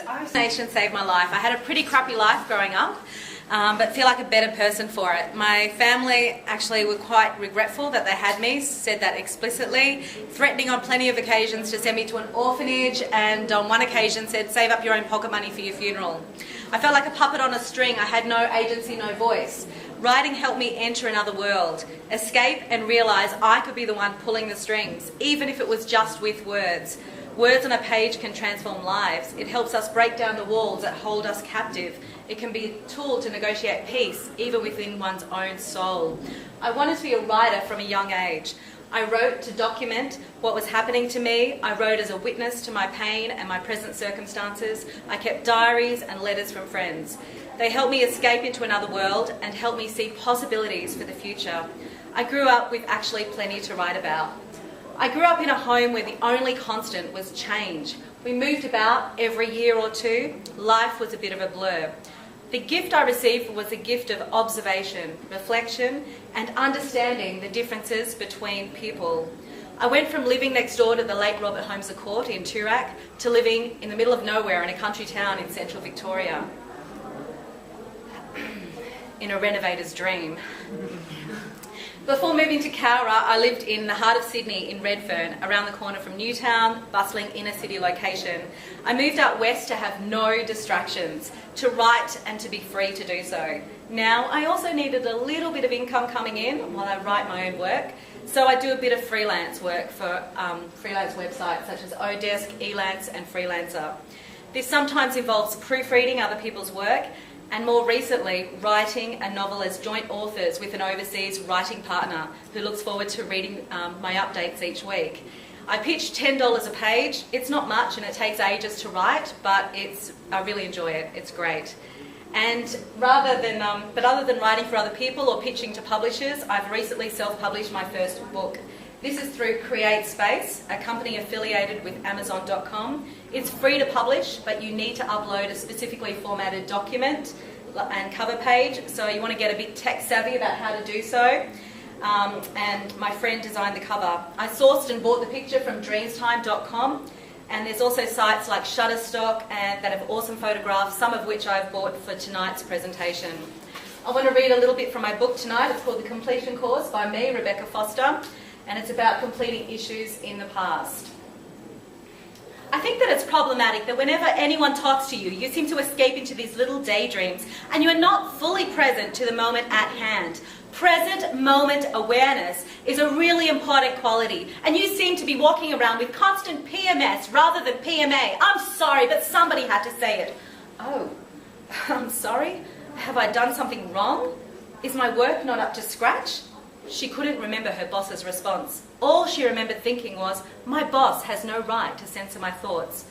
Vaccination saved my life. I had a pretty crappy life growing up, but feel like a better person for it. My family actually were quite regretful that they had me, said that explicitly, threatening on plenty of occasions to send me to an orphanage, and on one occasion said, save up your own pocket money for your funeral. I felt like a puppet on a string. I had no agency, no voice. Writing helped me enter another world, escape and realise I could be the one pulling the strings, even if it was just with words. Words on a page can transform lives. It helps us break down the walls that hold us captive. It can be a tool to negotiate peace, even within one's own soul. I wanted to be a writer from a young age. I wrote to document what was happening to me. I wrote as a witness to my pain and my present circumstances. I kept diaries and letters from friends. They helped me escape into another world and helped me see possibilities for the future. I grew up with actually plenty to write about. I grew up in a home where the only constant was change. We moved about every year or two. Life was a bit of a blur. The gift I received was a gift of observation, reflection, and understanding the differences between people. I went from living next door to the late Robert Holmes Court in Toorak to living in the middle of nowhere in a country town in central Victoria. In a renovator's dream. Before moving to Cowra, I lived in the heart of Sydney in Redfern, around the corner from Newtown, bustling inner city location. I moved out west to have no distractions, to write and to be free to do so. Now, I also needed a little bit of income coming in while I write my own work, so I do a bit of freelance work for freelance websites such as Odesk, Elance and Freelancer. This sometimes involves proofreading other people's work, and more recently, writing a novel as joint authors with an overseas writing partner who looks forward to reading my updates each week. I pitched $10 a page. It's not much and it takes ages to write, but I really enjoy it. It's great. And other than writing for other people or pitching to publishers, I've recently self-published my first book. This is through Create Space, a company affiliated with Amazon.com. It's free to publish, but you need to upload a specifically formatted document and cover page, so you want to get a bit tech savvy about how to do so. And my friend designed the cover. I sourced and bought the picture from dreamstime.com, and there's also sites like Shutterstock that have awesome photographs, some of which I've bought for tonight's presentation. I want to read a little bit from my book tonight. It's called The Completion Course by me, Rebecca Foster, and it's about completing issues in the past. I think that it's problematic that whenever anyone talks to you, you seem to escape into these little daydreams and you are not fully present to the moment at hand. Present moment awareness is a really important quality, and you seem to be walking around with constant PMS rather than PMA. I'm sorry, but somebody had to say it. Oh, I'm sorry? Have I done something wrong? Is my work not up to scratch? She couldn't remember her boss's response. All she remembered thinking was, my boss has no right to censor my thoughts.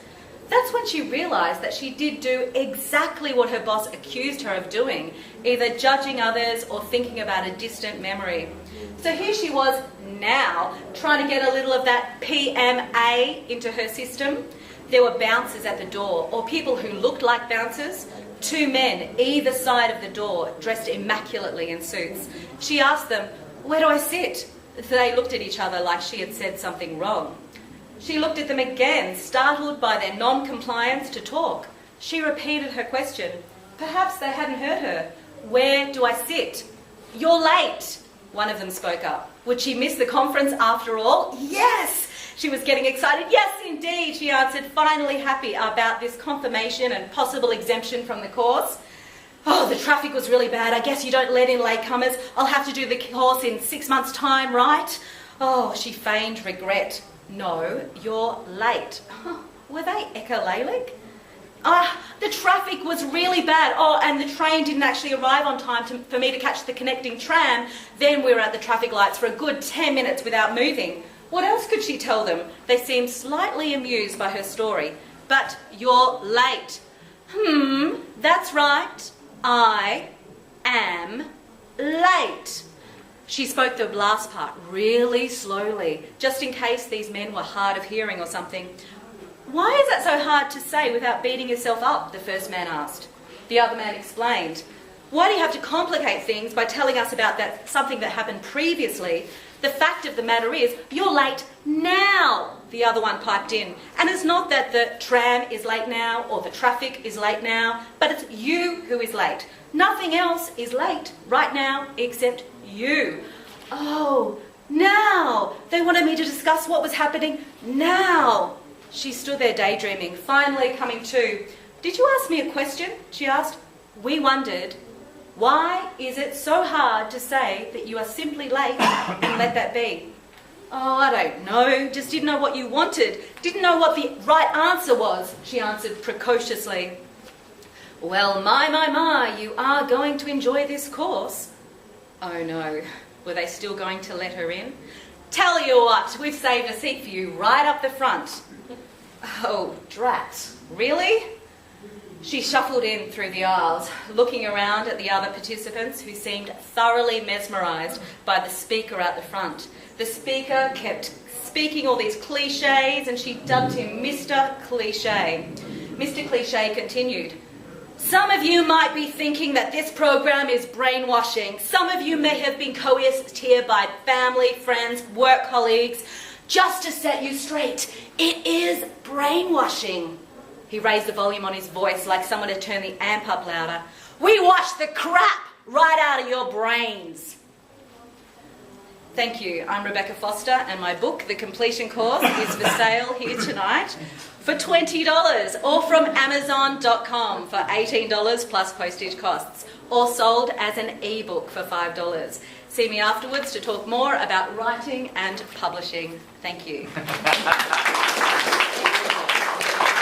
That's when she realised that she did do exactly what her boss accused her of doing, either judging others or thinking about a distant memory. So here she was now, trying to get a little of that PMA into her system. There were bouncers at the door, or people who looked like bouncers. 2 men either side of the door, dressed immaculately in suits. She asked them, where do I sit? They looked at each other like she had said something wrong. She looked at them again, startled by their non-compliance to talk. She repeated her question. Perhaps they hadn't heard her. Where do I sit? You're late, one of them spoke up. Would she miss the conference after all? Yes! She was getting excited. Yes, indeed, she answered, finally happy about this confirmation and possible exemption from the course. Oh, the traffic was really bad. I guess you don't let in latecomers. I'll have to do the course in 6 months' time, right? Oh, she feigned regret. No, you're late. Were they echolalic? The traffic was really bad. Oh, and the train didn't actually arrive on time for me to catch the connecting tram. Then we were at the traffic lights for a good 10 minutes without moving. What else could she tell them? They seemed slightly amused by her story. But you're late. That's right. I am late. She spoke the last part really slowly, just in case these men were hard of hearing or something. Why is that so hard to say without beating yourself up? The first man asked. The other man explained. Why do you have to complicate things by telling us about something that happened previously? The fact of the matter is, you're late now, the other one piped in. And it's not that the tram is late now or the traffic is late now, but it's you who is late. Nothing else is late right now except you. Oh, now! They wanted me to discuss what was happening now. She stood there daydreaming, finally coming to. Did you ask me a question? She asked. We wondered. Why is it so hard to say that you are simply late and let that be? Oh, I don't know. Just didn't know what you wanted. Didn't know what the right answer was, she answered precociously. Well, my, you are going to enjoy this course. Oh no, were they still going to let her in? Tell you what, we've saved a seat for you right up the front. Oh, drat, really? She shuffled in through the aisles, looking around at the other participants who seemed thoroughly mesmerised by the speaker at the front. The speaker kept speaking all these cliches and she dubbed him Mr. Cliche. Mr. Cliche continued, some of you might be thinking that this program is brainwashing. Some of you may have been coerced here by family, friends, work colleagues. Just to set you straight, it is brainwashing. He raised the volume on his voice like someone had turned the amp up louder. We wash the crap right out of your brains. Thank you. I'm Rebecca Foster and my book, The Completion Course, is for sale here tonight for $20 or from Amazon.com for $18 plus postage costs or sold as an ebook for $5. See me afterwards to talk more about writing and publishing. Thank you.